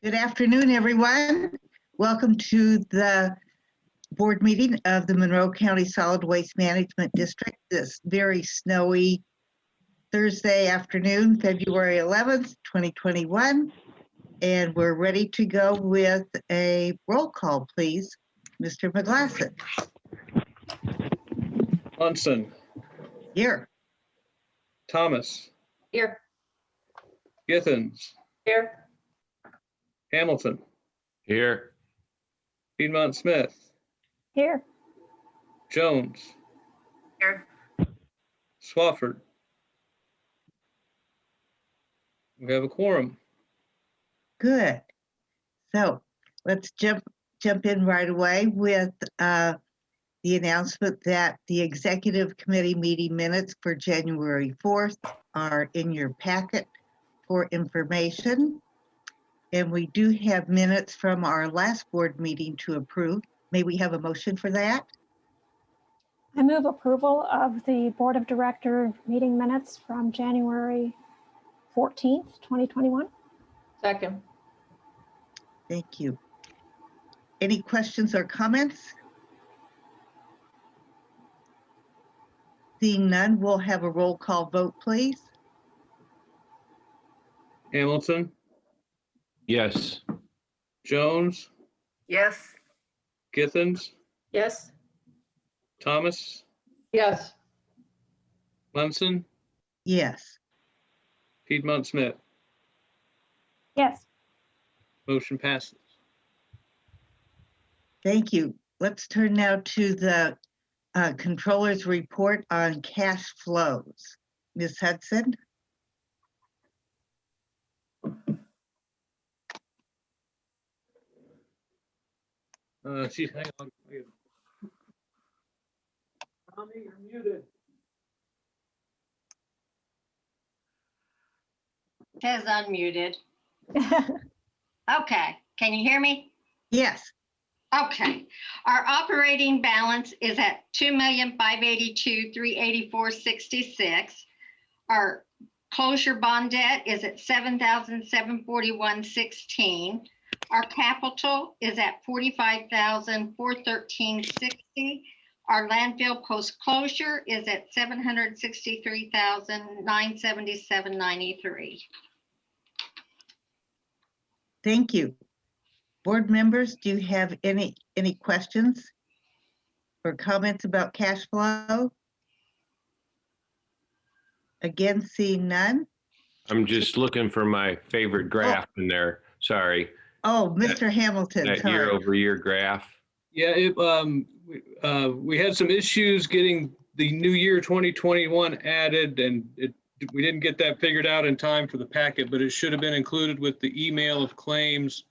Good afternoon, everyone. Welcome to the board meeting of the Monroe County Solid Waste Management District this very snowy Thursday afternoon, February 11th, 2021. And we're ready to go with a roll call, please. Mr. McGlasson. Munson. Here. Thomas. Here. Githens. Here. Hamilton. Here. Piedmont Smith. Here. Jones. Here. Swafford. We have a quorum. Good. So let's jump in right away with the announcement that the executive committee meeting minutes for January 4th are in your packet for information. And we do have minutes from our last board meeting to approve. May we have a motion for that? I move approval of the Board of Director meeting minutes from January 14th, 2021. Second. Thank you. Any questions or comments? Seeing none, we'll have a roll call vote, please. Hamilton. Yes. Jones. Yes. Githens. Yes. Thomas. Yes. Munson. Yes. Piedmont Smith. Yes. Motion passes. Thank you. Let's turn now to the controller's report on cash flows. Ms. Hudson? Geez, hang on. Tommy, you're muted. Says unmuted. Okay, can you hear me? Yes. Okay, our operating balance is at $2,582,384.66. Our closure bond debt is at $7,741.16. Our capital is at $45,413.60. Our landfill post-closure is at $763,977.93. Thank you. Board members, do you have any questions or comments about cash flow? Again, seeing none. I'm just looking for my favorite graph in there. Sorry. Oh, Mr. Hamilton, That sorry. year-over-year graph. Yeah, we had some issues getting the new year 2021 added, and we didn't get that figured out in time for the packet, but it should have been included with the email of claims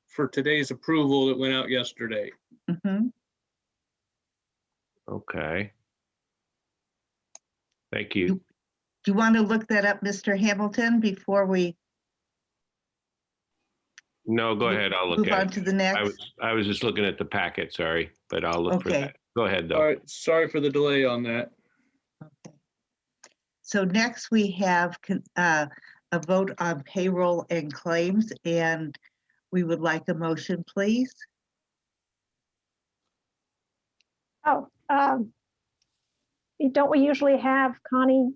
for today's approval that went out yesterday. Mhm. Okay. Thank you. Do you want to look that up, Mr. Hamilton, before we No, go ahead. I'll look move on at to it. the next? I was just looking at the packet, sorry, but I'll look for Okay. that. Go ahead, All though. right, sorry for the delay on that. Okay. So next we have a vote on payroll and claims, and we would like a motion, please. Oh, don't we usually have Connie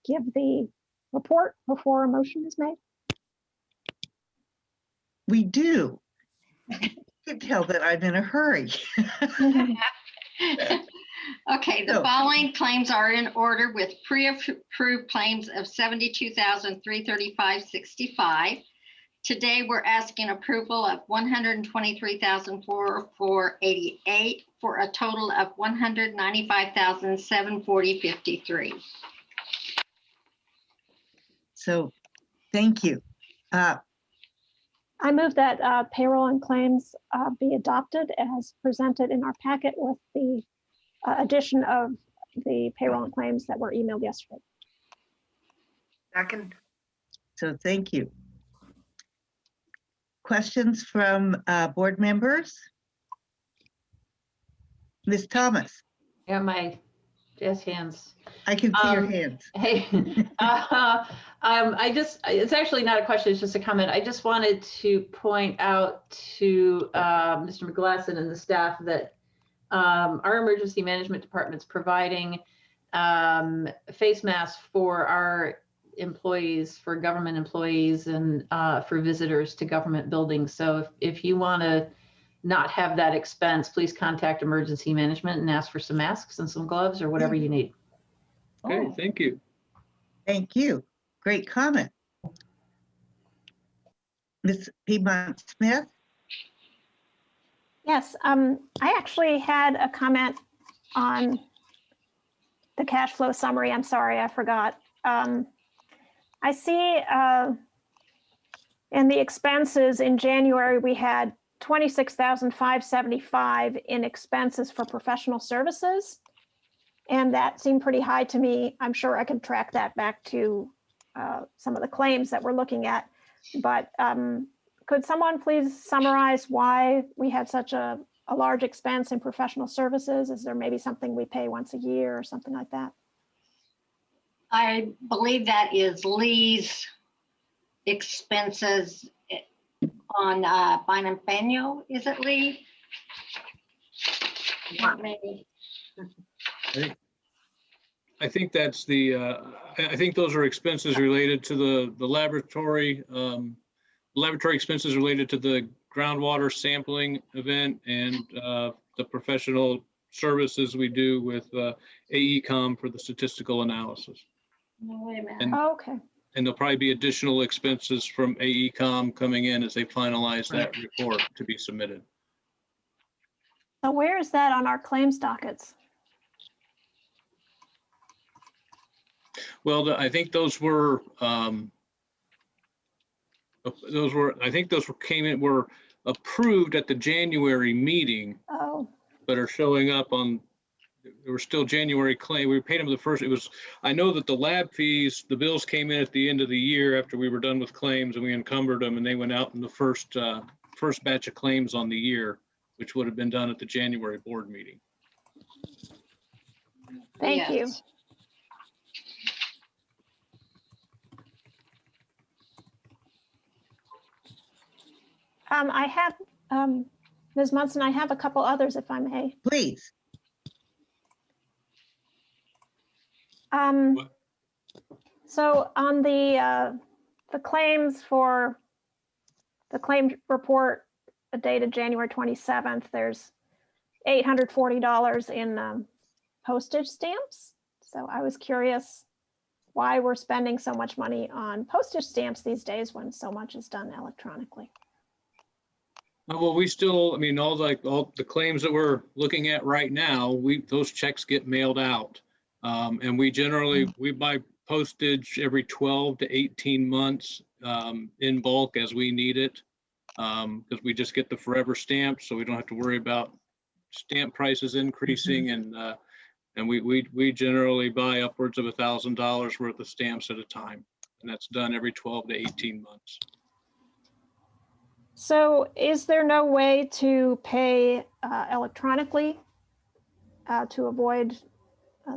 give the report before a motion is made? We do. You can tell that I'm in a hurry. Okay, the So- following claims are in order with pre-approved claims of $72,335.65. Today, we're asking approval of $123,488 for a total of $195,740.53. So, thank you. I move that payroll and claims be adopted as presented in our packet with the addition of the payroll and claims that were emailed yesterday. Second. So thank you. Questions from board members? Ms. Thomas, Yeah, my jazz hands. I can see your hands. Hey, It's actually not a question, it's just a comment. I just wanted to point out to Mr. McGlasson and the staff that our emergency management department's providing face masks for our employees, for government employees, and for visitors to government buildings. So if you want to not have that expense, please contact emergency management and ask for some masks and some gloves or whatever you need. Okay, Oh, thank you. thank you. Great comment. Ms. Piedmont Smith? Yes, I actually had a comment on the cash flow summary. I'm sorry, I forgot. I see in the expenses in January, we had $26,575 in expenses for professional services. And that seemed pretty high to me. I'm sure I could track that back to some of the claims that we're looking at. But could someone please summarize why we had such a large expense in professional services? Is there maybe something we pay once a year or something like that? I believe that is Lee's expenses on Bienvenido, is it Lee? Not maybe. I think that's the, I think those are expenses related to the laboratory, laboratory expenses related to the groundwater sampling event and the professional services we do with AECom for the statistical analysis. No, wait a minute. And- Oh, okay. And there'll probably be additional expenses from AECom coming in as they finalize that report to be submitted. So where is that on our claims dockets? Well, I think those were, I think those were approved at the January meeting, Oh, but are showing up on, there were still January claim. We paid them the first, I know that the lab fees, the bills came in at the end of the year after we were done with claims and we encumbered them and they went out in the first batch of claims on the year, which would have been done at the January board meeting. thank you. Yes. I have, Ms. Munson, I have a couple others if I may. Please. What? So on the claims for the claim report dated January 27th, there's $840 in postage stamps. So I was curious why we're spending so much money on postage stamps these days when so much is done electronically. Well, we still, I mean, all the claims that we're looking at right now, those checks get mailed out. And we generally, we buy postage every 12 to 18 months in bulk as we need it. Because we just get the forever stamp, so we don't have to worry about stamp prices increasing. And we generally buy upwards of $1,000 worth of stamps at a time. And that's done every 12 to 18 months. So is there no way to pay electronically to avoid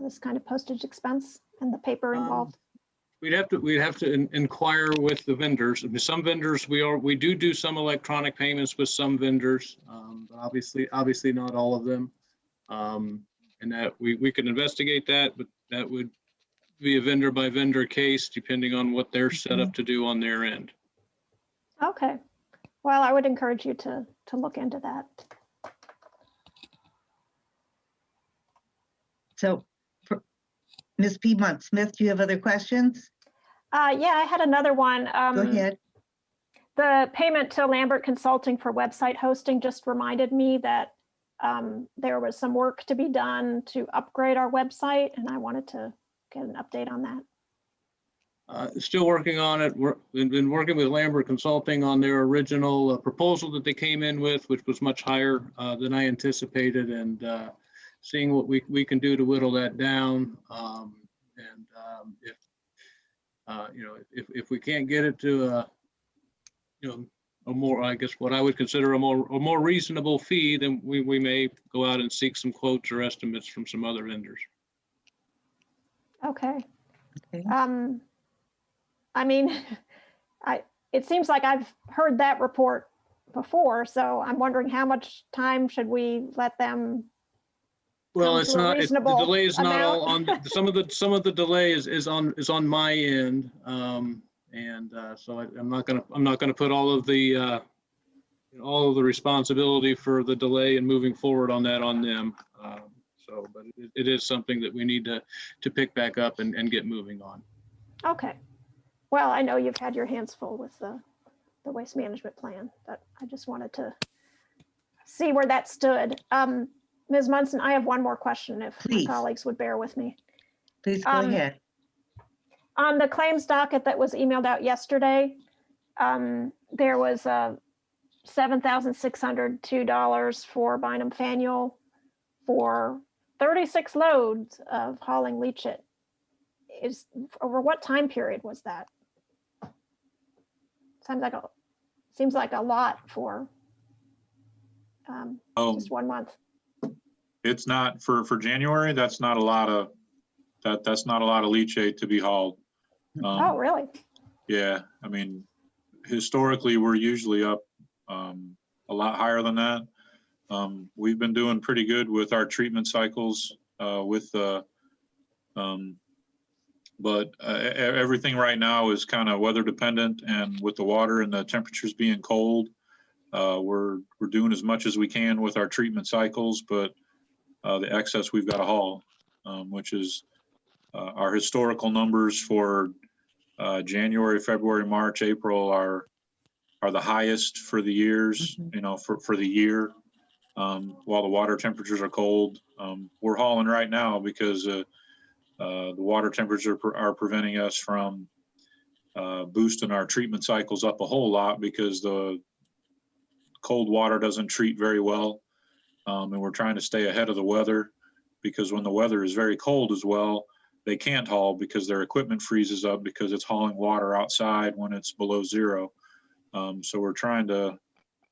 this kind of postage expense and the paper involved? We'd have to inquire with the vendors. I mean, some vendors, we do some electronic payments with some vendors, but obviously not all of them. And that we could investigate that, but that would be a vendor by vendor case depending on what they're set up to do on their end. Okay. Well, I would encourage you to look into that. So, Ms. Piedmont Smith, do you have other questions? Yeah, I had another one. Go ahead. The payment to Lambert Consulting for website hosting just reminded me that there was some work to be done to upgrade our website, and I wanted to get an update on that. Still working on it. We've been working with Lambert Consulting on their original proposal that they came in with, which was much higher than I anticipated, and seeing what we can do to whittle that down. If we can't get it to a more, I guess what I would consider a more reasonable fee, then we may go out and seek some quotes or estimates from some other vendors. Okay. Okay. I mean, it seems like I've heard that report before, so I'm wondering how much time should we let them? Well, come it's to a not, the reasonable delay is not all on, amount? some of the delay is on my end. So I'm not gonna put all of the responsibility for the delay and moving forward on that on them. But it is something that we need to pick back up and get moving on. Okay. Well, I know you've had your hands full with the waste management plan, but I just wanted to see where that stood. Ms. Munson, I have one more question if my Please. colleagues would bear with me. Please go ahead. On the claims docket that was emailed out yesterday, there was $7,602 for Bynum Faneuil for 36 loads of hauling leachate. Over what time period was that? Seems like a lot for just 1 month. It's not for January. That's not a lot of that's not a lot of leachate to be hauled. Oh, really? Yeah, I mean, historically we're usually up a lot higher than that. We've been doing pretty good with our treatment cycles but everything right now is kind of weather dependent, and with the water and the temperatures being cold, we're doing as much as we can with our treatment cycles, but the excess we've got to haul, which is our historical numbers for January, February, March, April are the highest for the years, for the year, while the water temperatures are cold. We're hauling right now because the water temperatures are preventing us from boosting our treatment cycles up a whole lot, because the cold water doesn't treat very well. And we're trying to stay ahead of the weather, because when the weather is very cold as well, they can't haul because their equipment freezes up because it's hauling water outside when it's below zero. So we're trying to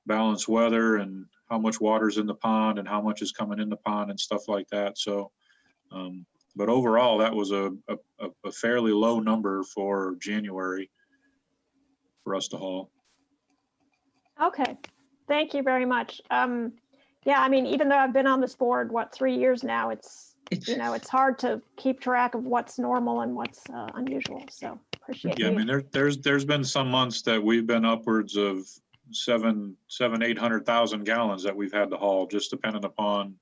balance weather and how much water's in the pond and how much is coming in the pond and stuff like that. So, but overall, that was a fairly low number for January for us to haul. Okay, thank you very much. Yeah, I mean, even though I've been on this board, 3 years now, it's hard to keep track of what's normal and what's unusual. So appreciate Yeah, I mean, there's been some months that we've been upwards of 800,000 gallons that we've had to haul, just depending upon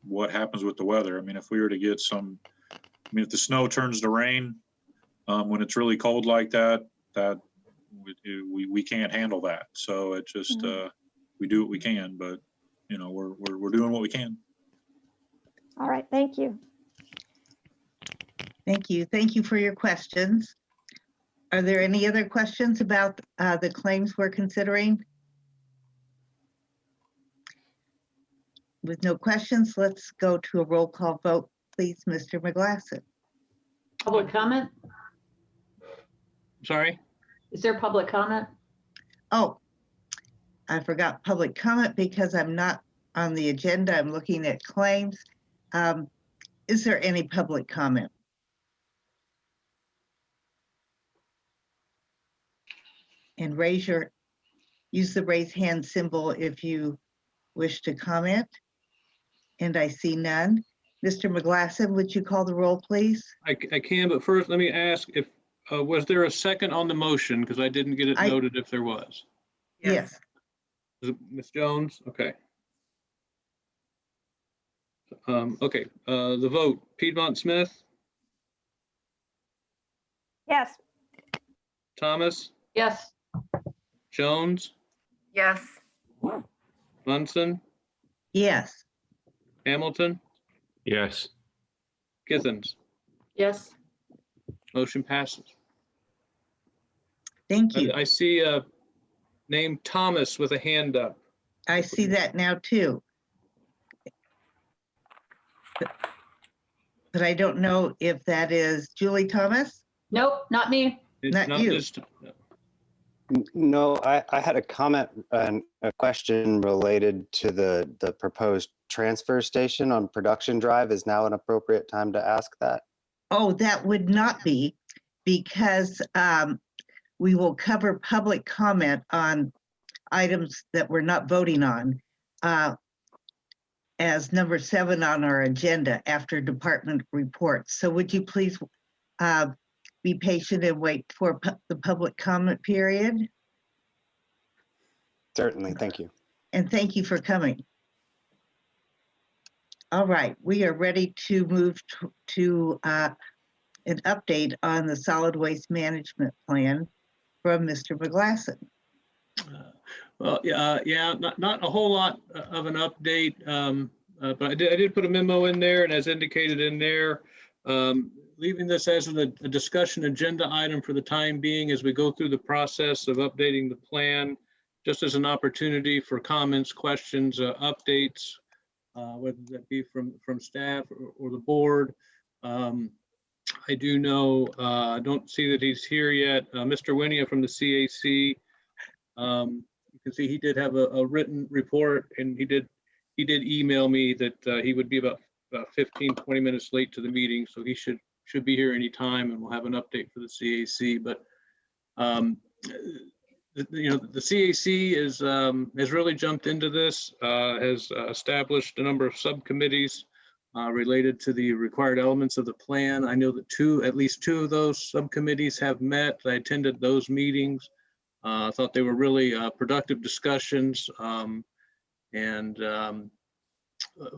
what happens with the weather. I mean, if we were to get if the snow turns to rain when it's really cold like that we can't handle that. So it just we do what we can, but we're doing what we can. All right, thank you. Thank you. Thank you for your questions. Are there any other questions about the claims we're considering? With no questions, let's go to a roll call vote, please, Mr. McGlasson. Public comment? Sorry? Is there public comment? Oh, I forgot public comment because I'm not on the agenda. I'm looking at claims. Is there any public comment? And use the raise hand symbol if you wish to comment. And I see none. Mr. McGlasson, would you call the roll, please? I can, but first let me ask if, was there a second on the motion? Because I didn't get it noted if there was. Yes. Was it Ms. Jones? Okay. Okay, the vote, Piedmont Smith, Yes. Thomas, Yes. Jones, Yes. Munson, Yes. Hamilton, Yes. Githens. Yes. Motion passes. Thank you. I see a name Thomas with a hand up. I see that now too. But I don't know if that is Julie Thomas. Nope, not me. It's Not not you. this. No, I had a comment and a question related to the proposed transfer station on Production Drive. Is now an appropriate time to ask that? Oh, that would not be. because we will cover public comment on items that we're not voting on as number 7 on our agenda after department reports. So would you please be patient and wait for the public comment period? Certainly, thank you. And thank you for coming. All right, we are ready to move to an update on the solid waste management plan from Mr. McGlasson. Well, yeah, not a whole lot of an update, but I did put a memo in there, and as indicated in there, leaving this as a discussion agenda item for the time being as we go through the process of updating the plan, just as an opportunity for comments, questions, updates, whether that be from staff or the board. I do know, I don't see that he's here yet. Mr. Winia from the CAC. You can see he did have a written report, and he did email me that he would be about 15, 20 minutes late to the meeting, so he should be here anytime, and we'll have an update for the CAC. But the CAC has really jumped into this, has established a number of subcommittees related to the required elements of the plan. I know that at least two of those subcommittees have met. I attended those meetings. I thought they were really productive discussions, and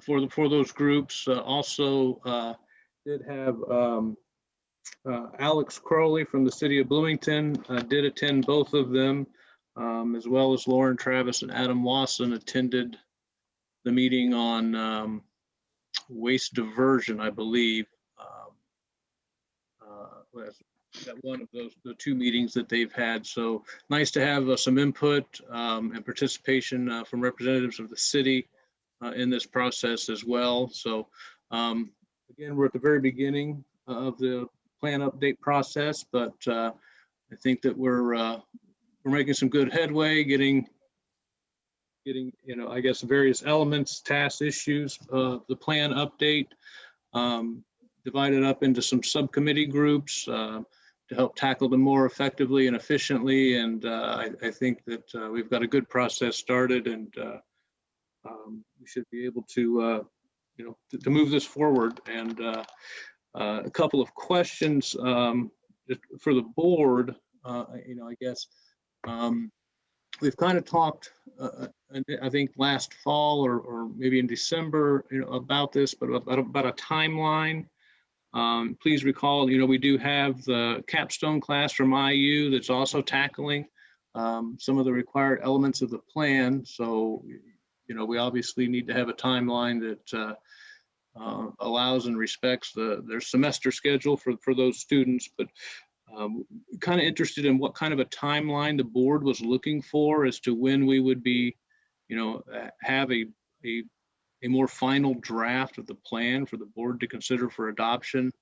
for those groups, also did have Alex Crowley from the city of Bloomington did attend both of them, as well as Lauren Travis and Adam Wasson attended the meeting on waste diversion, I believe. At one of the two meetings that they've had. So nice to have some input and participation from representatives of the city in this process as well. So again, we're at the very beginning of the plan update process, but I think that we're making some good headway, getting I guess various elements, tasks, issues of the plan update divided up into some subcommittee groups to help tackle them more effectively and efficiently. And I think that we've got a good process started, and we should be able to, to move this forward. And a couple of questions for the board, I guess. We've kind of talked, I think last fall or maybe in December, about this, but about a timeline. Please recall, we do have the capstone class from IU that's also tackling some of the required elements of the plan. So, we obviously need to have a timeline that allows and respects their semester schedule for those students. But kind of interested in what kind of a timeline the board was looking for as to when we would be, have a more final draft of the plan for the board to consider for adoption.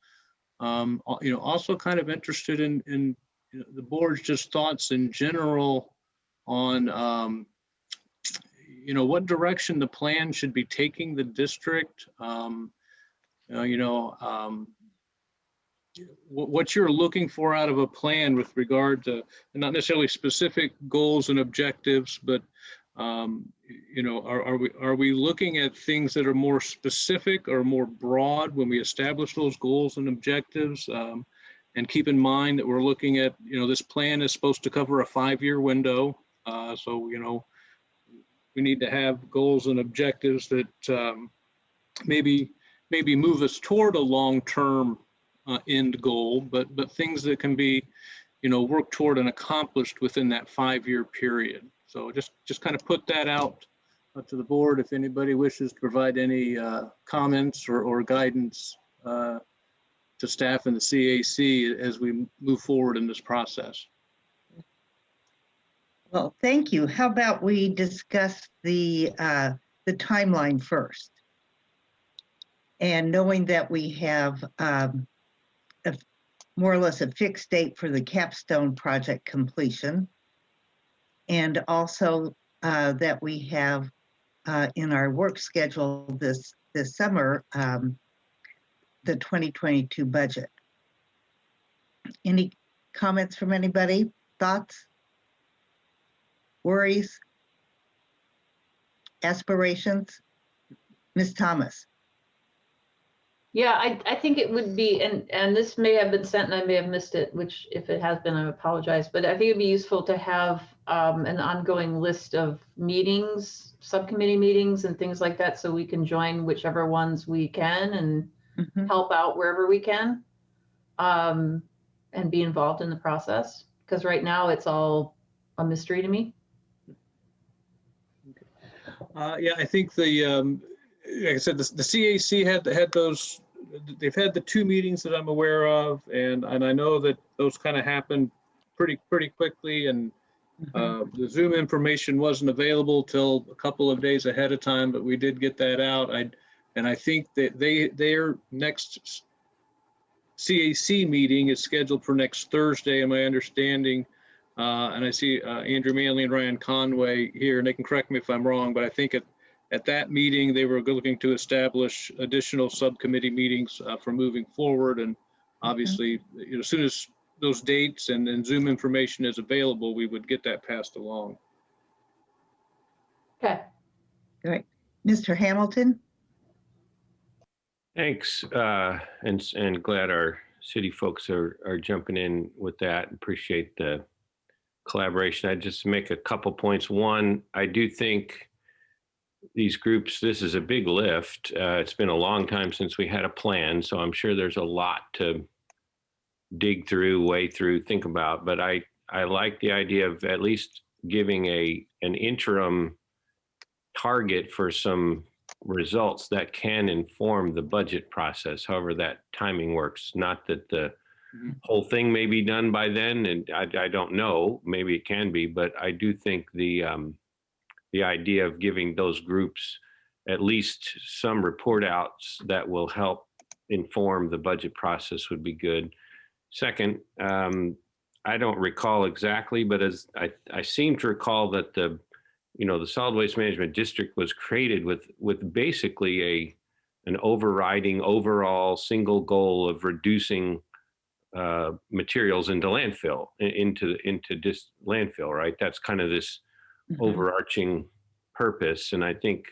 Also kind of interested in the board's just thoughts in general on, what direction the plan should be taking the district. What you're looking for out of a plan with regard to not necessarily specific goals and objectives, but are we looking at things that are more specific or more broad when we establish those goals and objectives? And keep in mind that we're looking at, this plan is supposed to cover a 5-year window. So, we need to have goals and objectives that maybe move us toward a long-term end goal, but things that can be, worked toward and accomplished within that 5-year period. So just kind of put that out to the board if anybody wishes to provide any comments or guidance to staff and the CAC as we move forward in this process. Well, thank you. How about we discuss the timeline first? And knowing that we have more or less a fixed date for the capstone project completion, and also that we have in our work schedule this summer the 2022 budget. Any comments from anybody? Thoughts? Worries? Aspirations? Ms. Thomas? Yeah, I think it would be, and this may have been sent and I may have missed it, which if it has been, I apologize, but I think it'd be useful to have an ongoing list of meetings, subcommittee meetings and things like that, so we can join whichever ones we can and help out wherever we can, and be involved in the process. Because right now it's all a mystery to me. Yeah, I think like I said, the CAC had those, they've had the 2 meetings that I'm aware of, and I know that those kind of happened pretty quickly, and the Zoom information wasn't available till a couple of days ahead of time, but we did get that out. I think that their next CAC meeting is scheduled for next Thursday, in my understanding. And I see Andrew Manley and Ryan Conway here, and they can correct me if I'm wrong, but I think at that meeting, they were looking to establish additional subcommittee meetings for moving forward. And obviously, as soon as those dates and Zoom information is available, we would get that passed along. Okay. Great. Mr. Hamilton? Thanks, and glad our city folks are jumping in with that. Appreciate the collaboration. I'd just make a couple points. One, I do think these groups, this is a big lift. It's been a long time since we had a plan, so I'm sure there's a lot to dig through, weigh through, think about. But I like the idea of at least giving an interim target for some results that can inform the budget process, however that timing works. Not that the whole thing may be done by then, and I don't know, maybe it can be, but I do think the idea of giving those groups at least some report outs that will help inform the budget process would be good. Second, I don't recall exactly, but as I seem to recall that the solid waste management district was created with basically an overriding overall single goal of reducing materials into landfill, into landfill, right? That's kind of this overarching purpose. And I think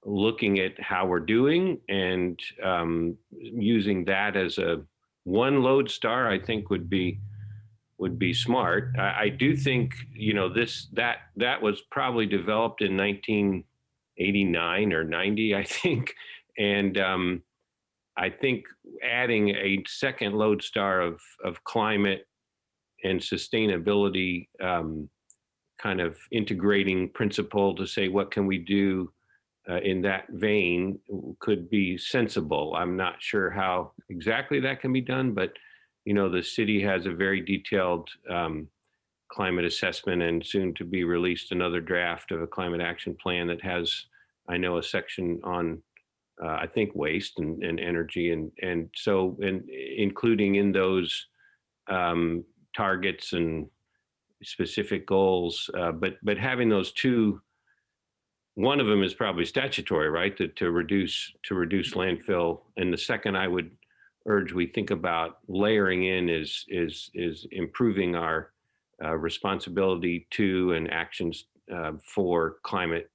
looking at how we're doing and using that as a one lodestar, I think would be smart. I do think, that was probably developed in 1989 or 90, I think. And I think adding a second lodestar of climate and sustainability, kind of integrating principle to say, what can we do in that vein could be sensible. I'm not sure how exactly that can be done, but the city has a very detailed climate assessment, and soon to be released another draft of a climate action plan that has, I know, a section on, I think, waste and energy. And so including in those targets and specific goals, but having those two, one of them is probably statutory, right? To reduce landfill. And the second I would urge we think about layering in is improving our responsibility to and actions for climate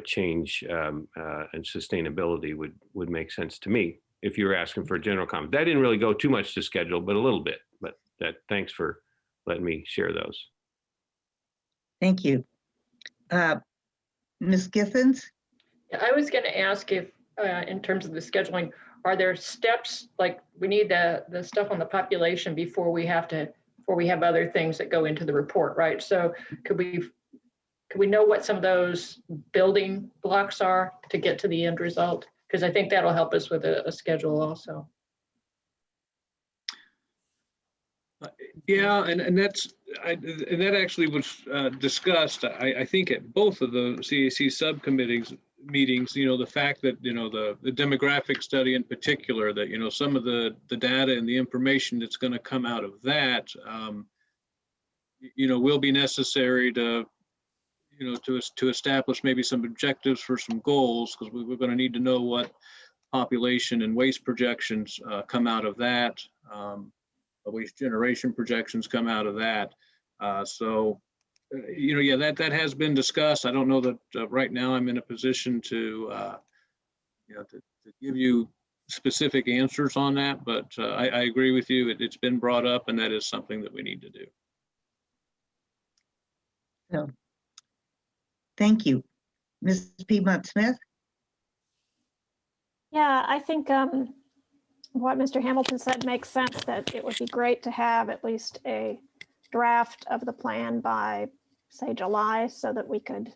change and sustainability would make sense to me. If you were asking for a general comment, that didn't really go too much to schedule, but a little bit. But thanks for letting me share those. Thank you. Ms. Githens? I was going to ask if, in terms of the scheduling, are there steps, like we need the stuff on the population before we have other things that go into the report, right? So could we know what some of those building blocks are to get to the end result? Because I think that'll help us with a schedule also. Yeah, and that actually was discussed, I think, at both of the CAC subcommittees meetings. The fact that the demographic study in particular, that some of the data and the information that's going to come out of that, will be necessary to establish maybe some objectives for some goals, because we're going to need to know what population and waste projections come out of that. waste generation projections come out of that. Yeah, that has been discussed. I don't know that right now I'm in a position to give you specific answers on that, but I agree with you. It's been brought up, and that is something that we need to do. So, thank you. Ms. Piedmont Smith? Yeah, I think what Mr. Hamilton said makes sense, that it would be great to have at least a draft of the plan by, say, July, so that we could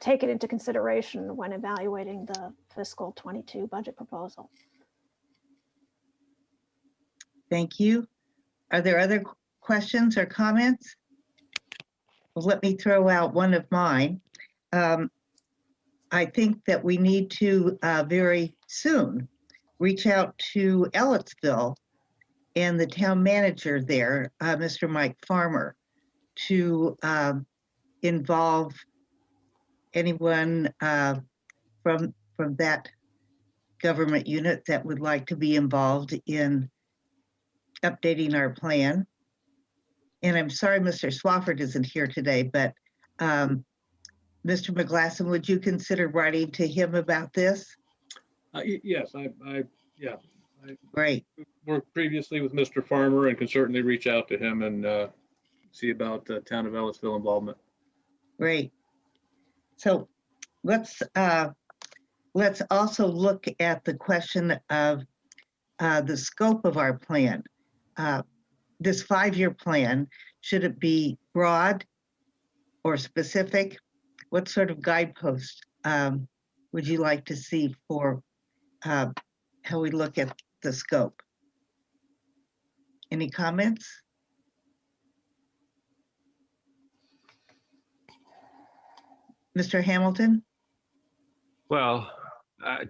take it into consideration when evaluating the fiscal 22 budget proposal. Thank you. Are there other questions or comments? Well, let me throw out one of mine. I think that we need to very soon reach out to Ellettsville and the town manager there, Mr. Mike Farmer, to involve anyone from that government unit that would like to be involved in updating our plan. And I'm sorry Mr. Swafford isn't here today, but Mr. McGlasson, would you consider writing to him about this? Yes, I Great. worked previously with Mr. Farmer and can certainly reach out to him and see about the town of Ellettsville involvement. Great. So let's also look at the question of the scope of our plan. This 5-year plan, should it be broad or specific? What sort of guideposts would you like to see for how we look at the scope? Any comments? Mr. Hamilton? Well,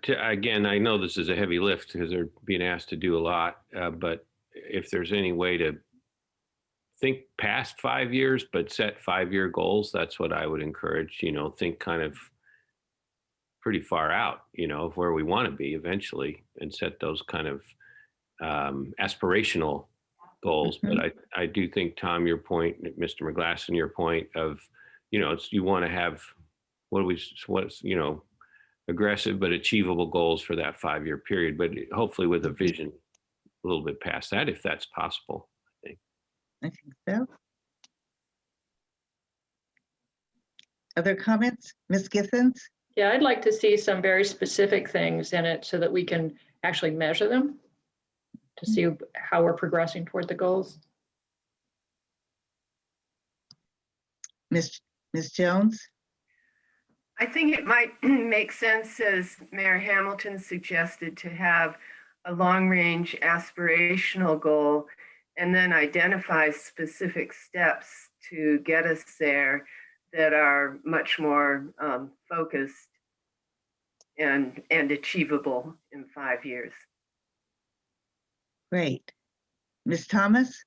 again, I know this is a heavy lift because they're being asked to do a lot, but if there's any way to think past 5 years, but set 5-year goals, that's what I would encourage. Think kind of pretty far out, of where we want to be eventually, and set those kind of aspirational goals. Mm-hmm. But I do think, Tom, your point, Mr. McGlasson, your point of, you want to have what's aggressive but achievable goals for that 5-year period, but hopefully with a vision a little bit past that, if that's possible. I think so. Other comments? Ms. Githens? Yeah, I'd like to see some very specific things in it so that we can actually measure them to see how we're progressing toward the goals. Ms. Jones? I think it might make sense, as Mayor Hamilton suggested, to have a long-range aspirational goal and then identify specific steps to get us there that are much more focused and achievable in 5 years. Great. Ms. Thomas?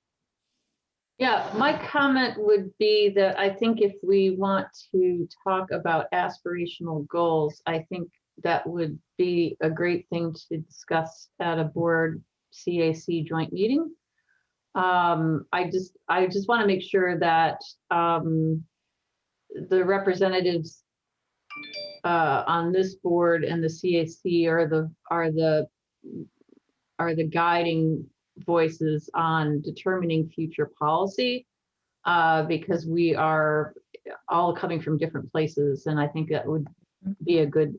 Yeah, my comment would be that I think if we want to talk about aspirational goals, I think that would be a great thing to discuss at a board CAC joint meeting. I just want to make sure that the representatives on this board and the CAC are the guiding voices on determining future policy, because we are all coming from different places, and I think that would be a good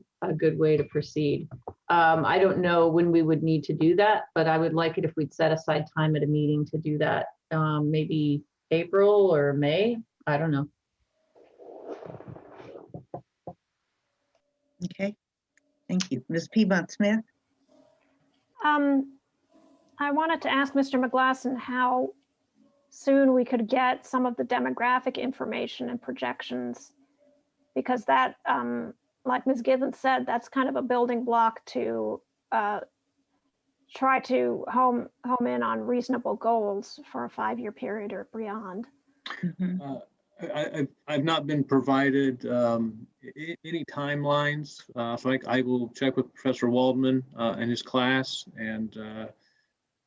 way to proceed. I don't know when we would need to do that, but I would like it if we'd set aside time at a meeting to do that. Maybe April or May, I don't know. Okay, thank you. Ms. Piedmont Smith? I wanted to ask Mr. McGlasson how soon we could get some of the demographic information and projections, because that, like Ms. Githens said, that's kind of a building block to try to home in on reasonable goals for a 5-year period or beyond. Mm-hmm. I've not been provided any timelines, so I will check with Professor Waldman and his class, and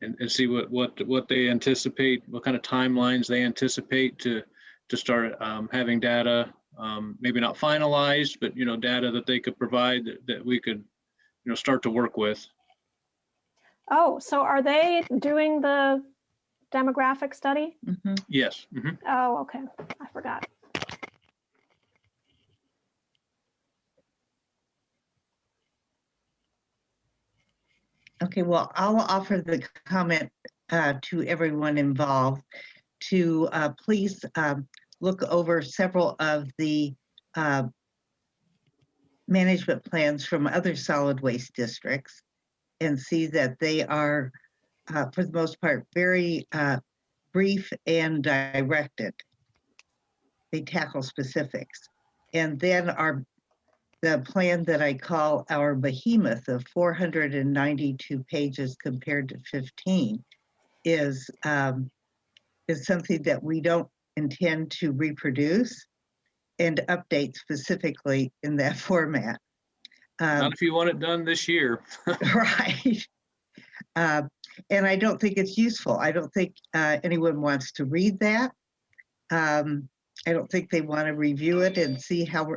and see what they anticipate, what kind of timelines they anticipate to start having data, maybe not finalized, but data that they could provide that we could start to work with. Oh, so are they doing the demographic study? Mhm. Yes. Mhm. Oh, okay. I forgot. Okay, well, I'll offer the comment to everyone involved to please look over several of the management plans from other solid waste districts and see that they are, for the most part, very brief and directed. They tackle specifics. And then the plan that I call our behemoth of 492 pages compared to 15 is something that we don't intend to reproduce and update specifically in that format. Not if you want it done this year. Right. And I don't think it's useful. I don't think anyone wants to read that. I don't think they want to review it and see how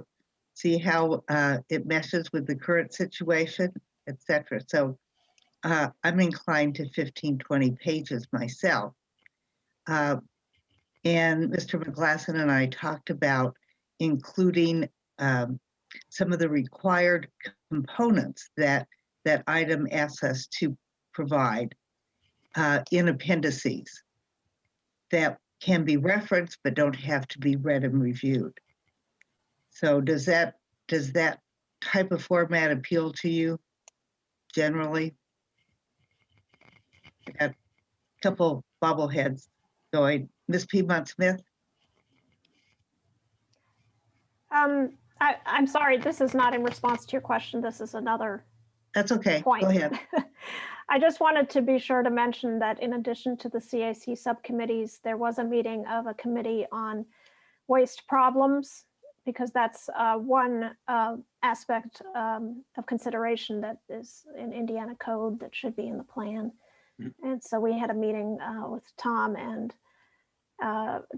it meshes with the current situation, etc. So I'm inclined to 15, 20 pages myself. And Mr. McGlasson and I talked about including some of the required components that item asks us to provide in appendices that can be referenced but don't have to be read and reviewed. So does that type of format appeal to you generally? Got a couple bobbleheads going. Ms. Piedmont Smith? I'm sorry, this is not in response to your question. This is another That's okay. point. Go ahead. I just wanted to be sure to mention that in addition to the CAC subcommittees, there was a meeting of a committee on waste problems, because that's one aspect of consideration that is in Indiana code that should be in the plan. Mm-hmm. And so we had a meeting with Tom and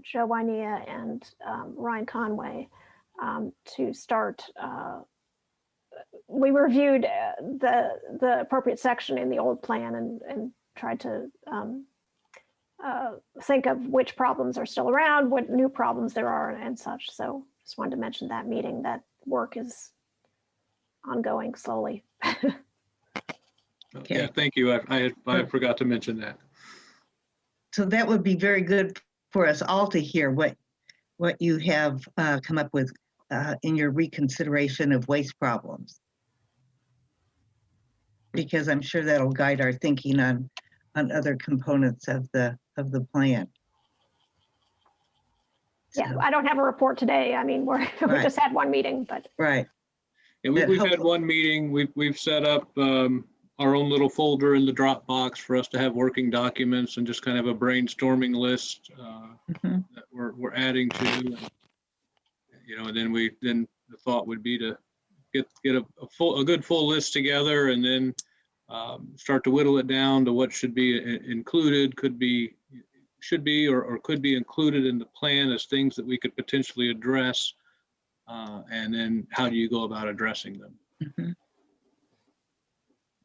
Joe Wynea and Ryan Conway to start. We reviewed the appropriate section in the old plan and tried to think of which problems are still around, what new problems there are, and such. So just wanted to mention that meeting. That work is ongoing slowly. Okay. Yeah, thank you. I forgot to mention that. So that would be very good for us all to hear what you have come up with in your reconsideration of waste problems, because I'm sure that'll guide our thinking on other components of the plan. Yeah, so. I don't have a report today. I mean, we just had one meeting, but right. Yeah, we've had one meeting. We've set up our own little folder in the Dropbox for us to have working documents and just kind of a brainstorming list that we're adding to. And, and then the thought would be to get a good full list together, and then start to whittle it down to what should be included, should be or could be included in the plan as things that we could potentially address, and then how do you go about addressing them? Mm-hmm.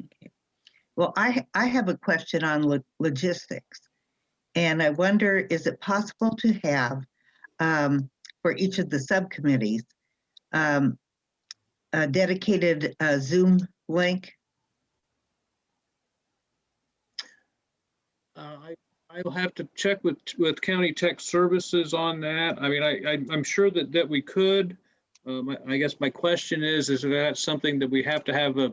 Okay. Well, I have a question on logistics, and I wonder, is it possible to have for each of the subcommittees a dedicated Zoom link? I'll have to check with County Tech Services on that. I mean, I'm sure that we could. I guess my question is that something that we have to have a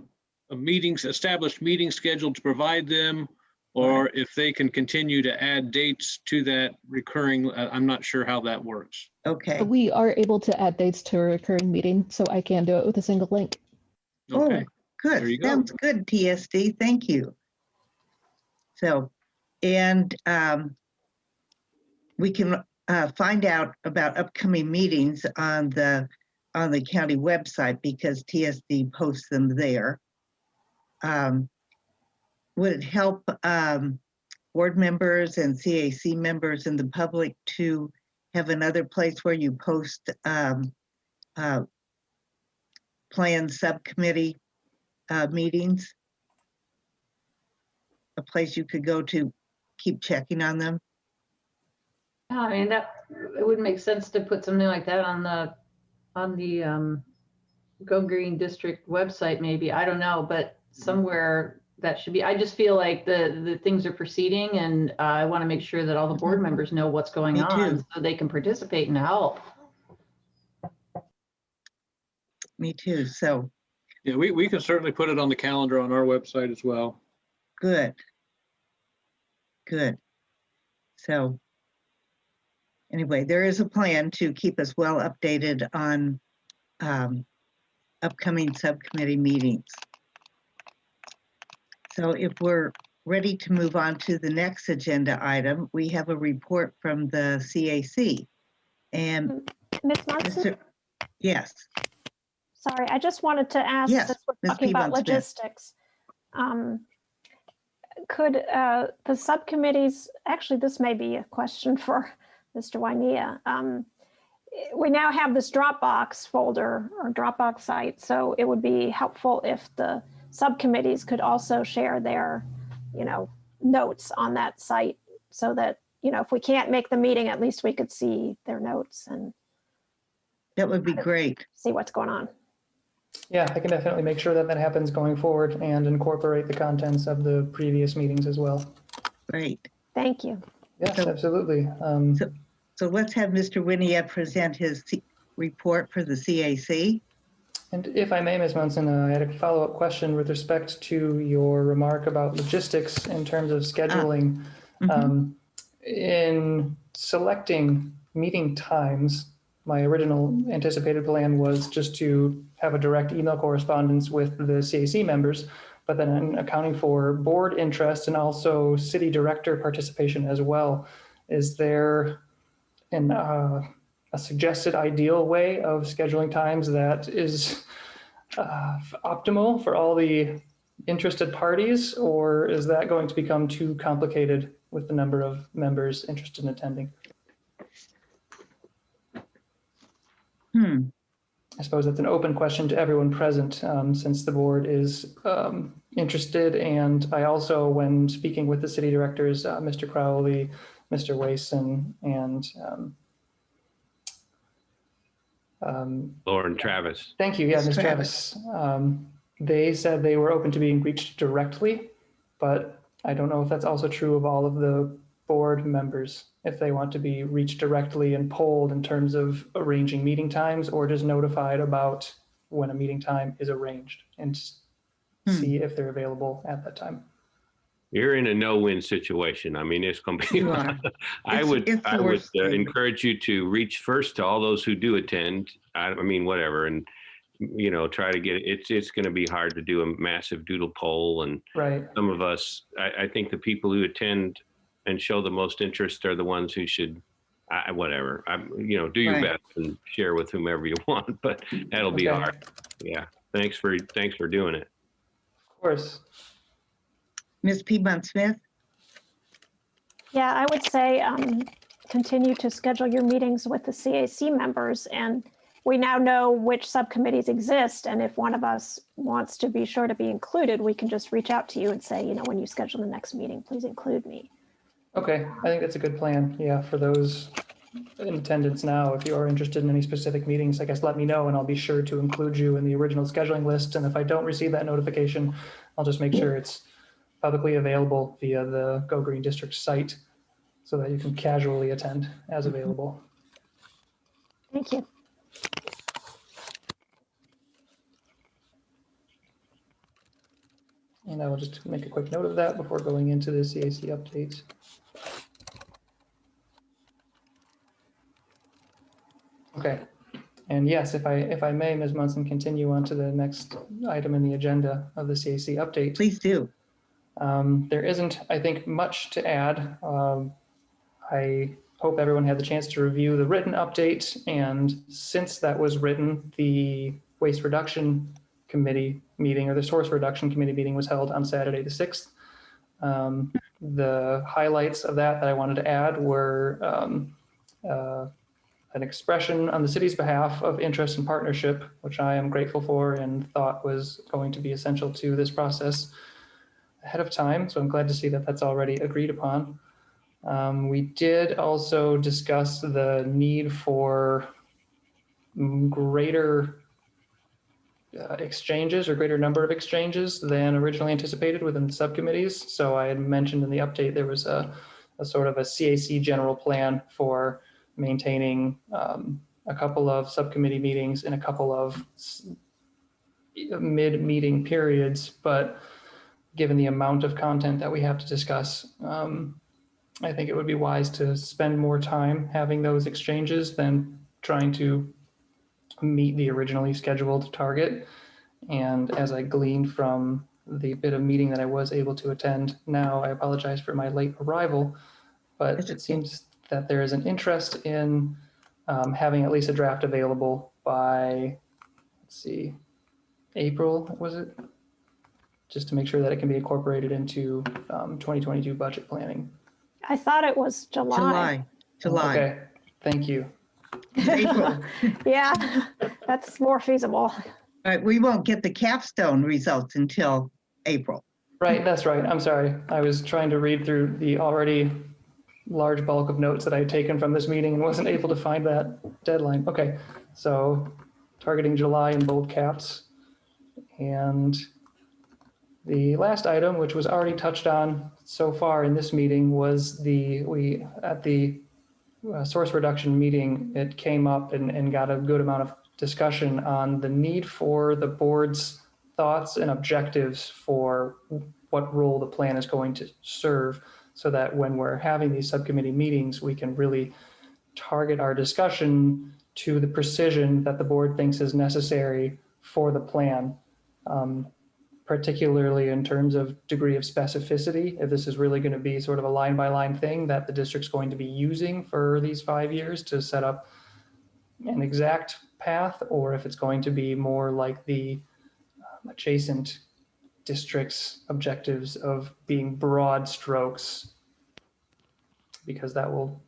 established meeting scheduled to provide them, or if they can continue to add dates to that recurring? I'm not sure how that works. Okay. We are able to add dates to a recurring meeting, so I can do it with a single link. Okay. Oh, good. There you go. Sounds good, TSD. Thank you. So, and we can find out about upcoming meetings on the county website, because TSD posts them there. Would it help board members and CAC members and the public to have another place where you post plan subcommittee meetings? A place you could go to keep checking on them? Yeah, I mean, it would make sense to put something like that on the Go Green District website, maybe. I don't know, but somewhere that should be. I just feel like the things are proceeding, and I want to make sure that all the board members know what's going Me on too. so they can participate and help. Me too. So Yeah, we can certainly put it on the calendar on our website as well. good. Good. So anyway, there is a plan to keep us well updated on upcoming subcommittee meetings. So if we're ready to move on to the next agenda item, we have a report from the CAC. And Ms. Munson? Yes. Sorry, I just wanted to ask, Yes, since we're Ms. talking about Piedmont-Smith. logistics, could the subcommittees, actually, this may be a question for Mr. Wynea. We now have this Dropbox folder or Dropbox site, so it would be helpful if the subcommittees could also share their, notes on that site so that, if we can't make the meeting, at least we could see their notes and That would be great. see what's going on. Yeah, I can definitely make sure that that happens going forward and incorporate the contents of the previous meetings as well. Great. Thank you. Yes, So- absolutely. So let's have Mr. Wynea present his report for the CAC. And if I may, Ms. Munson, I had a follow-up question with respect to your remark about logistics in terms of scheduling. In selecting meeting times, my original anticipated plan was just to have a direct email correspondence with the CAC members, but then in accounting for board interest and also city director participation as well. Is there a suggested ideal way of scheduling times that is optimal for all the interested parties, or is that going to become too complicated with the number of members interested in attending? I suppose that's an open question to everyone present, since the board is interested. And I also, when speaking with the city directors, Mr. Crowley, Mr. Wason, and Lauren Travis. thank you, yeah, Ms. Ms. Travis. They said they were open to being reached directly, but I don't know if that's also true of all of the board members, if they want to be reached directly and polled in terms of arranging meeting times, or just notified about when a meeting time is arranged and see if they're available at that time. You're in a no-win situation. I mean, it's going to be. You are. I It's would the worst thing. encourage you to reach first to all those who do attend. I mean, whatever, and try to get it. It's going to be hard to do a massive doodle poll, and Right. some of us. I think the people who attend and show the most interest are the ones who should. Whatever. Do your Right. best and share with whomever you want, but that'll be Okay. hard. Yeah. Thanks for doing it. Of course. Ms. Piedmont-Smith? Yeah, I would say continue to schedule your meetings with the CAC members, and we now know which subcommittees exist. And if one of us wants to be sure to be included, we can just reach out to you and say, when you schedule the next meeting, please include me. Okay, I think that's a good plan. Yeah, for those in attendance now, if you are interested in any specific meetings, I guess let me know and I'll be sure to include you in the original scheduling list. And if I don't receive that notification, I'll just make sure it's publicly available via the Go Green District site so that you can casually attend as available. Thank you. And I will just make a quick note of that before going into the CAC update. Okay, and yes, if I may, Ms. Munson, continue on to the next item in the agenda of the CAC update. Please do. There isn't, I think, much to add. I hope everyone had the chance to review the written update, and since that was written, the Waste Reduction Committee meeting, or the Source Reduction Committee meeting, was held on Saturday the 6th. The highlights of that I wanted to add were an expression on the city's behalf of interest and partnership, which I am grateful for and thought was going to be essential to this process ahead of time. So I'm glad to see that that's already agreed upon. We did also discuss the need for greater exchanges or greater number of exchanges than originally anticipated within the subcommittees. So I had mentioned in the update there was a sort of a CAC general plan for maintaining a couple of subcommittee meetings in a couple of mid-meeting periods, but given the amount of content that we have to discuss, I think it would be wise to spend more time having those exchanges than trying to meet the originally scheduled target. And as I gleaned from the bit of meeting that I was able to attend now, I apologize for my late arrival, but it seems that there is an interest in having at least a draft available by, let's see, April, was it? Just to make sure that it can be incorporated into 2022 budget planning. I thought it was July. July. Okay, thank you. April. Yeah, that's more feasible. All right, we won't get the capstone results until April. Right, that's right. I'm sorry. I was trying to read through the already large bulk of notes that I had taken from this meeting and wasn't able to find that deadline. Okay, so targeting July in bold caps. And the last item, which was already touched on so far in this meeting, was at the source reduction meeting, it came up and got a good amount of discussion on the need for the board's thoughts and objectives for what role the plan is going to serve, so that when we're having these subcommittee meetings, we can really target our discussion to the precision that the board thinks is necessary for the plan, particularly in terms of degree of specificity. If this is really going to be sort of a line-by-line thing that the district's going to be using for these 5 years to set up an exact path, or if it's going to be more like the adjacent districts' objectives of being broad strokes, because that will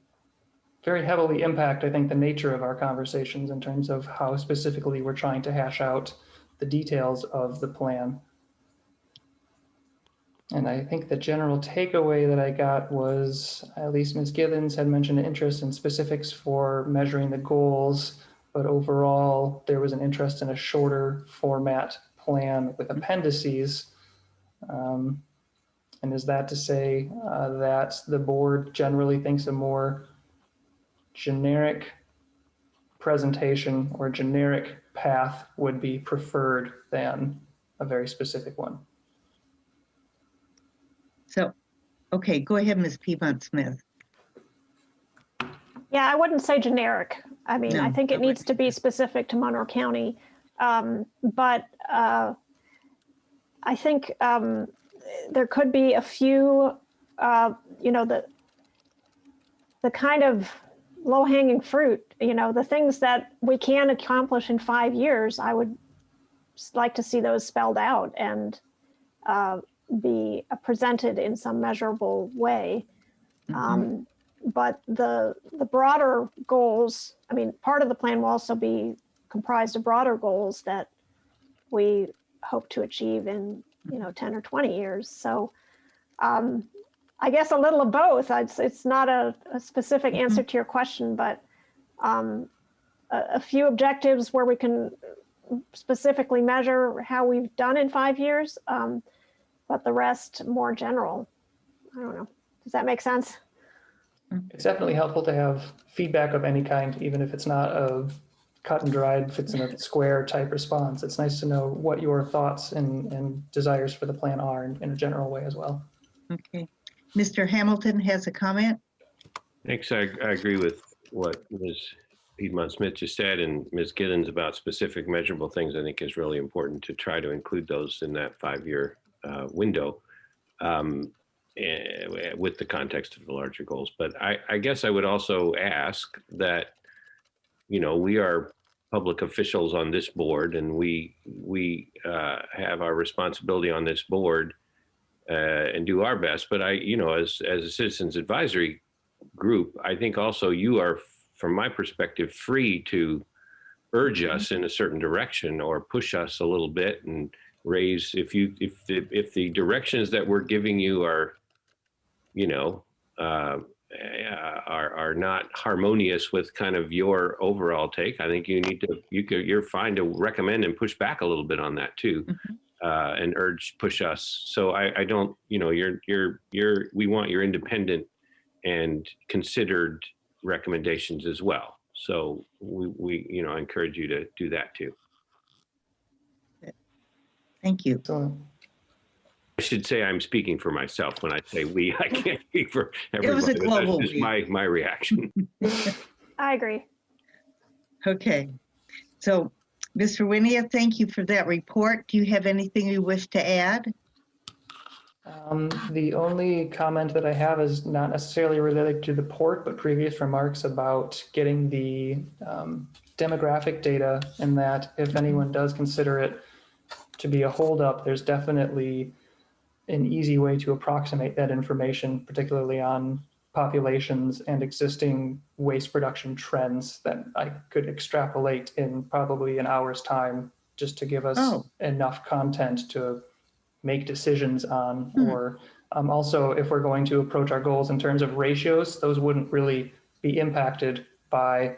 very heavily impact, I think, the nature of our conversations in terms of how specifically we're trying to hash out the details of the plan. And I think the general takeaway that I got was, at least Ms. Githens had mentioned an interest in specifics for measuring the goals, but overall there was an interest in a shorter format plan with appendices. And is that to say that the board generally thinks a more generic presentation or generic path would be preferred than a very specific one? So, okay, go ahead, Ms. Piedmont Smith. Yeah, I wouldn't say generic. I mean, I No, think I it needs to be specific to Monroe County. But I think there could be a few, the kind of low-hanging fruit, the things that we can accomplish in 5 years. I would like to see those spelled out and be presented in some measurable way. But the broader goals, I mean, part of the plan will also be comprised of broader goals that we hope to achieve in 10 or 20 years. So I guess a little of both. It's not a specific answer to your question, but a few objectives where we can specifically measure how we've done in 5 years, but the rest more general. I don't know. Does that make sense? It's definitely helpful to have feedback of any kind, even if it's not a cut and dried, fits in a square type response. It's nice to know what your thoughts and desires for the plan are in a general way as well. Okay. Mr. Hamilton has a comment? Thanks. I agree with what Ms. Piedmont Smith just said, and Ms. Giddens about specific measurable things. I think is really important to try to include those in that 5-year window with the context of the larger goals. But I guess I would also ask that, we are public officials on this board, and we have our responsibility on this board and do our best. But as a citizens advisory group, I think also you are, from my perspective, free to urge us in a certain direction or push us a little bit and raise, if the directions that we're giving you are, are not harmonious with kind of your overall take, I think you're fine to recommend and push back a little bit on that too. And push us. So I don't, we want your independent and considered recommendations as well. So we I encourage you to do that too. Thank you. So I should say I'm speaking for myself when I say we. I can't speak for everybody. It was a global That's just my reaction. I agree. Okay. So, Mr. Winia, thank you for that report. Do you have anything you wish to add? the only comment that I have is not necessarily related to the port, but previous remarks about getting the demographic data, and that if anyone does consider it to be a holdup, there's definitely an easy way to approximate that information, particularly on populations and existing waste production trends that I could extrapolate in probably an hour's time, just to give us enough content to make decisions on. Or also, if we're going to approach our goals in terms of ratios, those wouldn't really be impacted by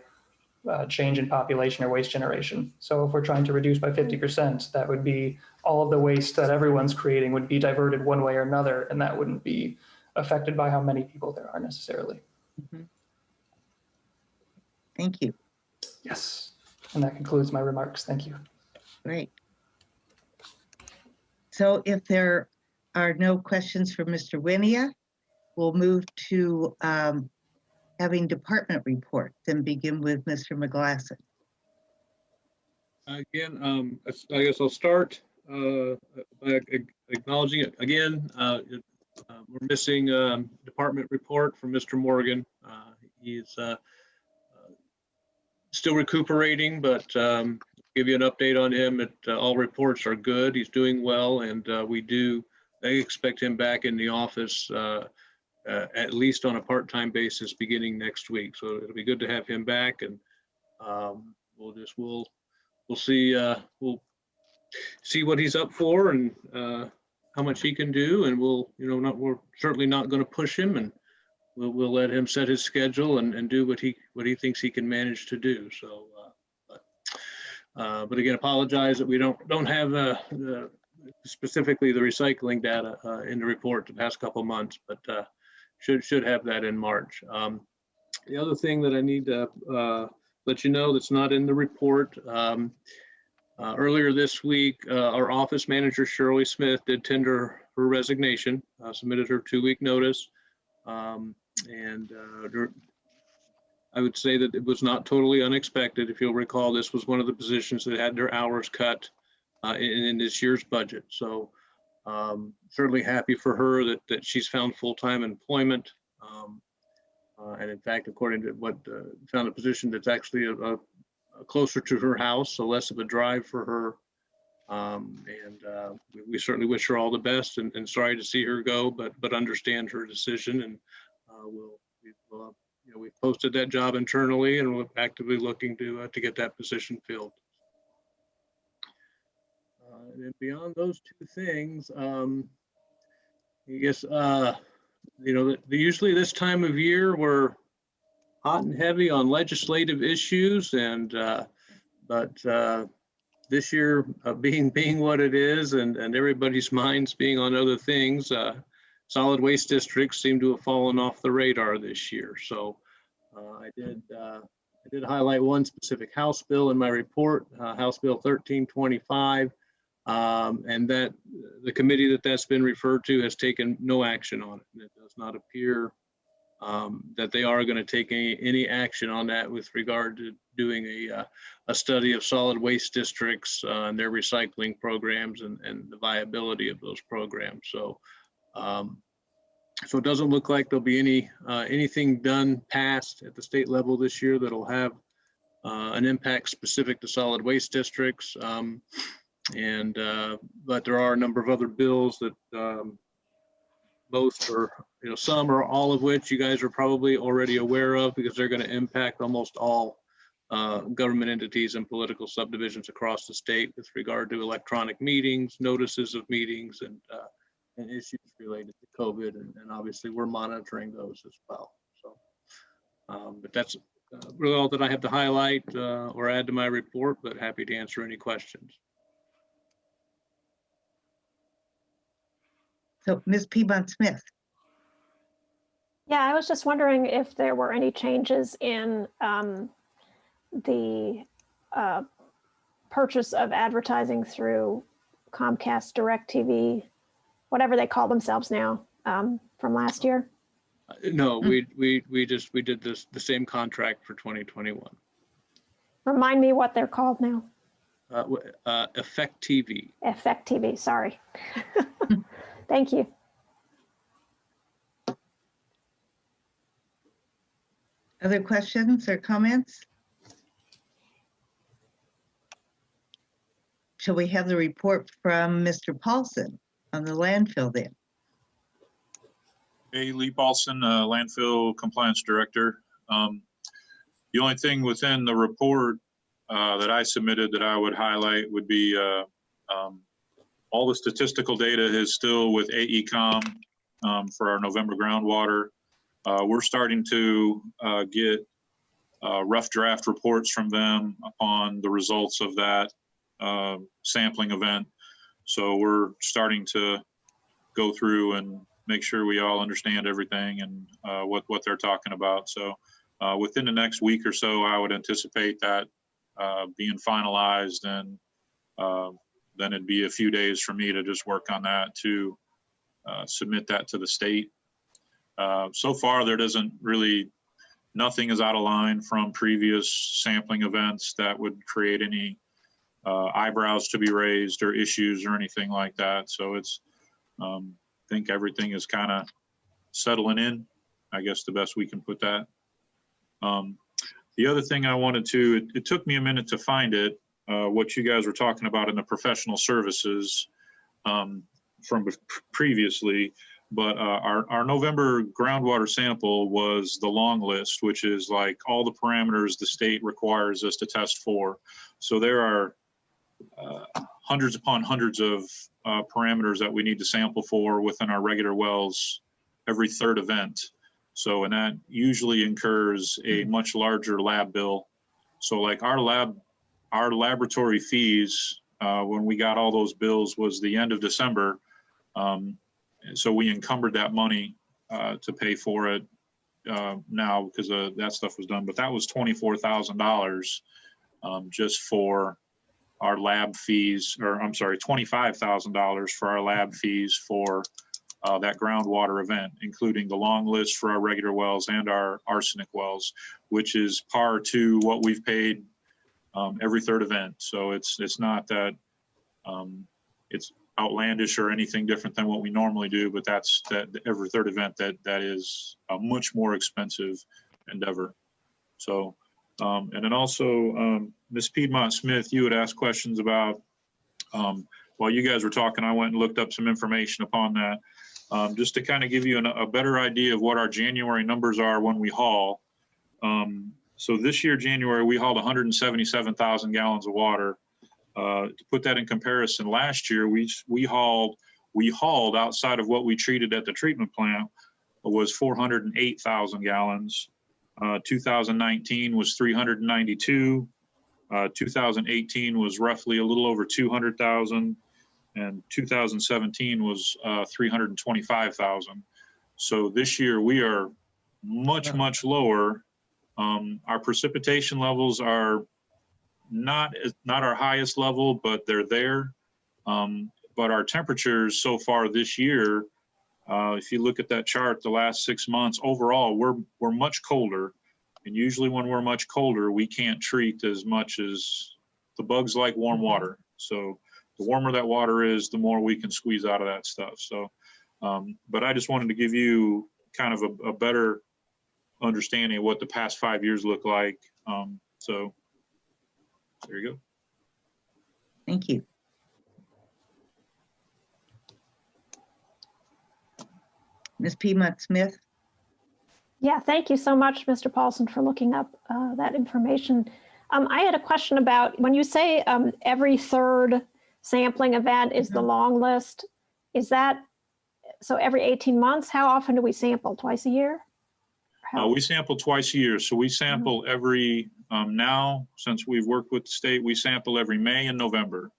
change in population or waste generation. So if we're trying to reduce by 50%, that would be all of the waste that everyone's creating would be diverted one way or another, and that wouldn't be affected by how many people there are necessarily. Thank you. Yes, and that concludes my remarks. Thank you. Great. So if there are no questions for Mr. Winia, we'll move to having department reports and begin with Mr. McGlasson. Again, I guess I'll start by acknowledging it again. We're missing department report from Mr. Morgan. He's still recuperating, but give you an update on him. All reports are good. He's doing well, and they expect him back in the office at least on a part-time basis beginning next week. So it'll be good to have him back, and we'll see what he's up for and how much he can do, and we're certainly not going to push him, and we'll let him set his schedule and do what he thinks he can manage to do. So, but again, apologize that we don't have specifically the recycling data in the report the past couple months, but should have that in March. The other thing that I need to let you know that's not in the report. Earlier this week, our office manager, Shirley Smith, did tender her resignation, submitted her 2-week notice. I would say that it was not totally unexpected. If you'll recall, this was one of the positions that had their hours cut in this year's budget. So certainly happy for her that she's found full-time employment. And in fact, according to what found a position that's actually closer to her house, so less of a drive for her. We certainly wish her all the best, and sorry to see her go, but understand her decision. And we've posted that job internally, and we're actively looking to get that position filled. And beyond those two things, I guess usually this time of year we're hot and heavy on legislative issues, and but this year being what it is, and everybody's minds being on other things, solid waste districts seem to have fallen off the radar this year. So I did highlight one specific House bill in my report, House Bill 1325, and that the committee that's been referred to has taken no action on it. And it does not appear that they are going to take any action on that with regard to doing a study of solid waste districts and their recycling programs and the viability of those programs. So so it doesn't look like there'll be anything done passed at the state level this year that'll have an impact specific to solid waste districts. But there are a number of other bills that most or, some or all of which you guys are probably already aware of because they're going to impact almost all government entities and political subdivisions across the state with regard to electronic meetings, notices of meetings, and issues related to COVID. And obviously we're monitoring those as well. So, but that's really all that I have to highlight or add to my report, but happy to answer any questions. So Ms. Piedmont Smith. Yeah, I was just wondering if there were any changes in the purchase of advertising through Comcast DirecTV, whatever they call themselves now, from last year. No, we did the same contract for 2021. Remind me what they're called now. Effect TV. Effect TV, sorry. Thank you. Other questions or comments? Shall we have the report from Mr. Paulson on the landfill then? Hey, Lee Paulson, Landfill Compliance Director. The only thing within the report that I submitted that I would highlight would be all the statistical data is still with AECom for our November groundwater. We're starting to get rough draft reports from them upon the results of that sampling event. So we're starting to go through and make sure we all understand everything and what they're talking about. So within the next week or so, I would anticipate that being finalized, and then it'd be a few days for me to just work on that to submit that to the state. So far, there doesn't really, nothing is out of line from previous sampling events that would create any eyebrows to be raised or issues or anything like that. So it's, I think everything is kind of settling in, I guess the best we can put that. The other thing I wanted to, it took me a minute to find it, what you guys were talking about in the professional services from previously, but our November groundwater sample was the long list, which is like all the parameters the state requires us to test for. So there are hundreds upon hundreds of parameters that we need to sample for within our regular wells every third event. So, and that usually incurs a much larger lab bill. So like our laboratory fees, when we got all those bills was the end of December. So we encumbered that money to pay for it now because that stuff was done. But that was $24,000 just for our lab fees, or I'm sorry, $25,000 for our lab fees for that groundwater event, including the long list for our regular wells and our arsenic wells, which is par to what we've paid every third event. So it's not that it's outlandish or anything different than what we normally do, but that's that every third event that is a much more expensive endeavor. So, and then also Ms. Piedmont Smith, you had asked questions about, while you guys were talking, I went and looked up some information upon that. Just to kind of give you a better idea of what our January numbers are when we haul. So this year, January, we hauled 177,000 gallons of water. To put that in comparison, last year, we hauled outside of what we treated at the treatment plant was 408,000 gallons. 2019 was 392. 2018 was roughly a little over 200,000. And 2017 was 325,000. So this year we are much lower. Our precipitation levels are not our highest level, but they're there. But our temperatures so far this year, if you look at that chart, the last 6 months overall, we're much colder. And usually when we're much colder, we can't treat as much as the bugs like warm water. So the warmer that water is, the more we can squeeze out of that stuff. So, but I just wanted to give you kind of a better understanding of what the past 5 years look like. So there you go. Thank you. Ms. Piedmont Smith? Yeah, thank you so much, Mr. Paulson, for looking up that information. I had a question about when you say every third sampling event is the long list, is that so every 18 months? How often do we sample? Twice a year? We sample twice a year. So we sample every, now, since we've worked with the state, we sample every May and November.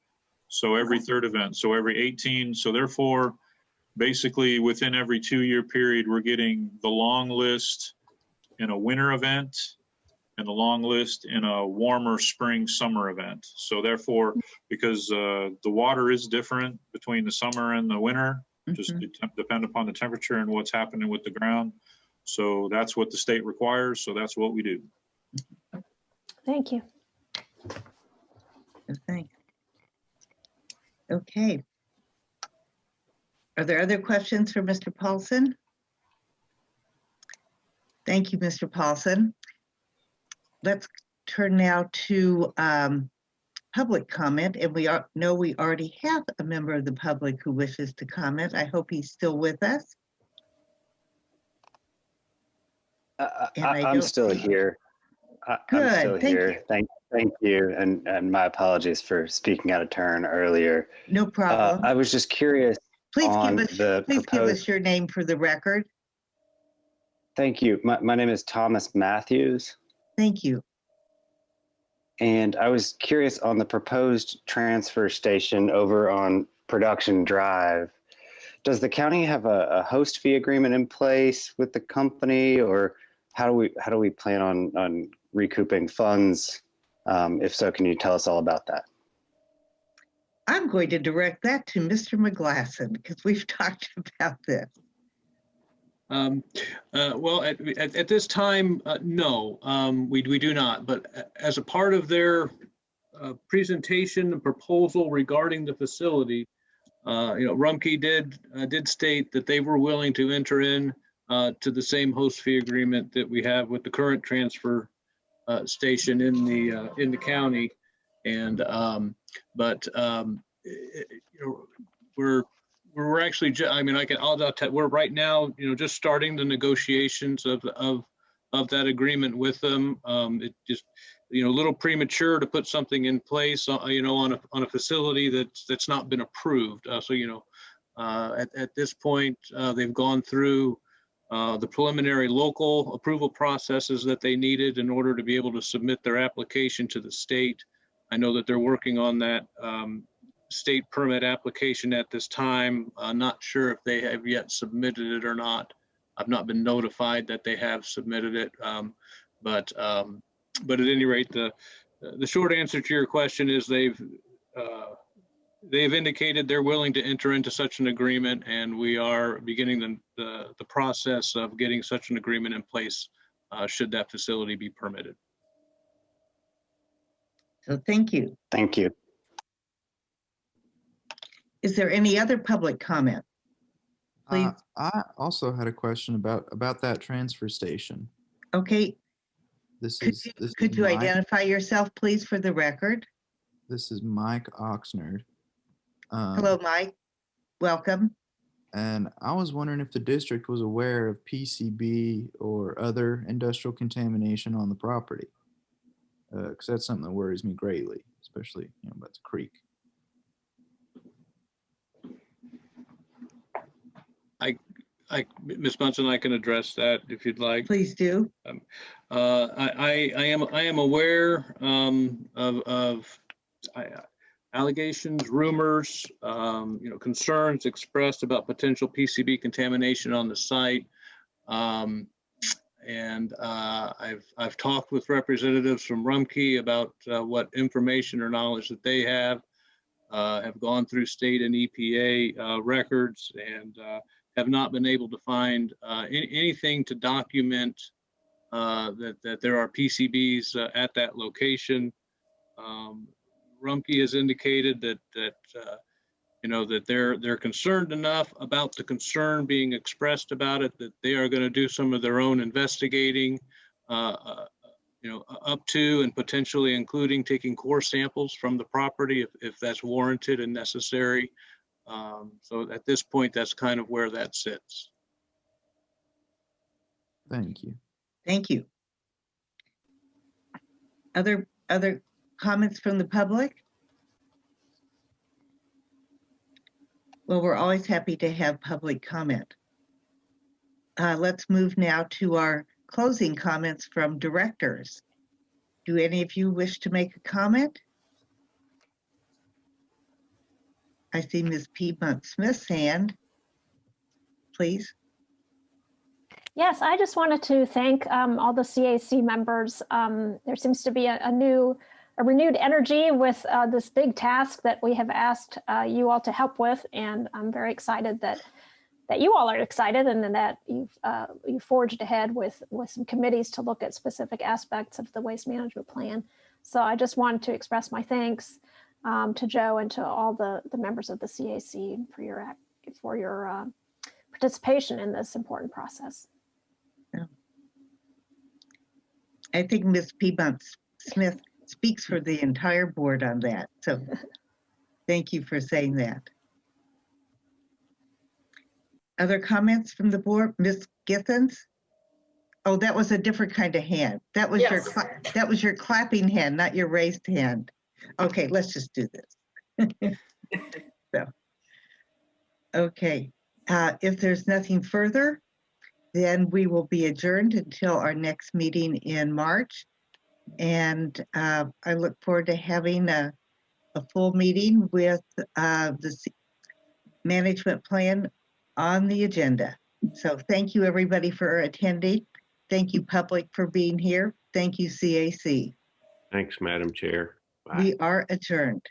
So every third event, so every 18. So therefore, basically within every 2-year period, we're getting the long list in a winter event and the long list in a warmer spring, summer event. So therefore, because the water is different between the summer and the winter, just depend upon the temperature and what's happening with the ground. So that's what the state requires. So that's what we do. Thank you. Thanks. Okay. Are there other questions for Mr. Paulson? Thank you, Mr. Paulson. Let's turn now to public comment. And we know we already have a member of the public who wishes to comment. I hope he's still with us. I'm still here. I'm still here. Thank you. And my apologies for speaking out of turn earlier. No problem. I was just curious. Please give us your name for the record. Thank you. My name is Thomas Matthews. Thank you. And I was curious on the proposed transfer station over on Production Drive. Does the county have a host fee agreement in place with the company, or how do we plan on recouping funds? If so, can you tell us all about that? I'm going to direct that to Mr. McGlasson because we've talked about this. Well, at this time, no, we do not. But as a part of their presentation and proposal regarding the facility, Rumpke did state that they were willing to enter in to the same host fee agreement that we have with the current transfer station in the county, and we're actually, we're right now, just starting the negotiations of that agreement with them. It just, a little premature to put something in place, on a facility that's not been approved. At this point, they've gone through the preliminary local approval processes that they needed in order to be able to submit their application to the state. I know that they're working on that state permit application at this time. Not sure if they have yet submitted it or not. I've not been notified that they have submitted it. But at any rate, the short answer to your question is they've indicated they're willing to enter into such an agreement, and we are beginning the process of getting such an agreement in place should that facility be permitted. So thank you. Thank you. Is there any other public comment? Please. I also had a question about that transfer station. Okay. Could you identify yourself, please, for the record? This is Mike Oxnard. Hello, Mike. Welcome. And I was wondering if the district was aware of PCB or other industrial contamination on the property, because that's something that worries me greatly, especially about the creek. Ms. Munson, I can address that if you'd like. Please do. I am aware of allegations, rumors, concerns expressed about potential PCB contamination on the site, and I've talked with representatives from Rumpke about what information or knowledge that they have gone through state and EPA records, and have not been able to find anything to document that there are PCBs at that location. Rumpke has indicated that they're concerned enough about the concern being expressed about it that they are going to do some of their own investigating, up to and potentially including taking core samples from the property if that's warranted and necessary. So at this point, that's kind of where that sits. Thank you. Thank you. Other comments from the public? Well, we're always happy to have public comment. Let's move now to our closing comments from directors. Do any of you wish to make a comment? I see Ms. Piedmont Smith's hand. Please. Yes, I just wanted to thank all the CAC members. There seems to be a renewed energy with this big task that we have asked you all to help with, and I'm very excited that you all are excited and that you've forged ahead with some committees to look at specific aspects of the waste management plan. So I just wanted to express my thanks to Joe and to all the members of the CAC for your participation in this important process. I think Ms. Piedmont Smith speaks for the entire board on that. So thank you for saying that. Other comments from the board? Ms. Githens? Oh, that was a different kind of hand. That was Yes. that was your clapping hand, not your raised hand. Okay, let's just do this. So, okay, if there's nothing further, then we will be adjourned until our next meeting in March. And I look forward to having a full meeting with the management plan on the agenda. So thank you everybody for attending. Thank you public for being here. Thank you CAC. Thanks, Madam Chair. Bye. We are adjourned.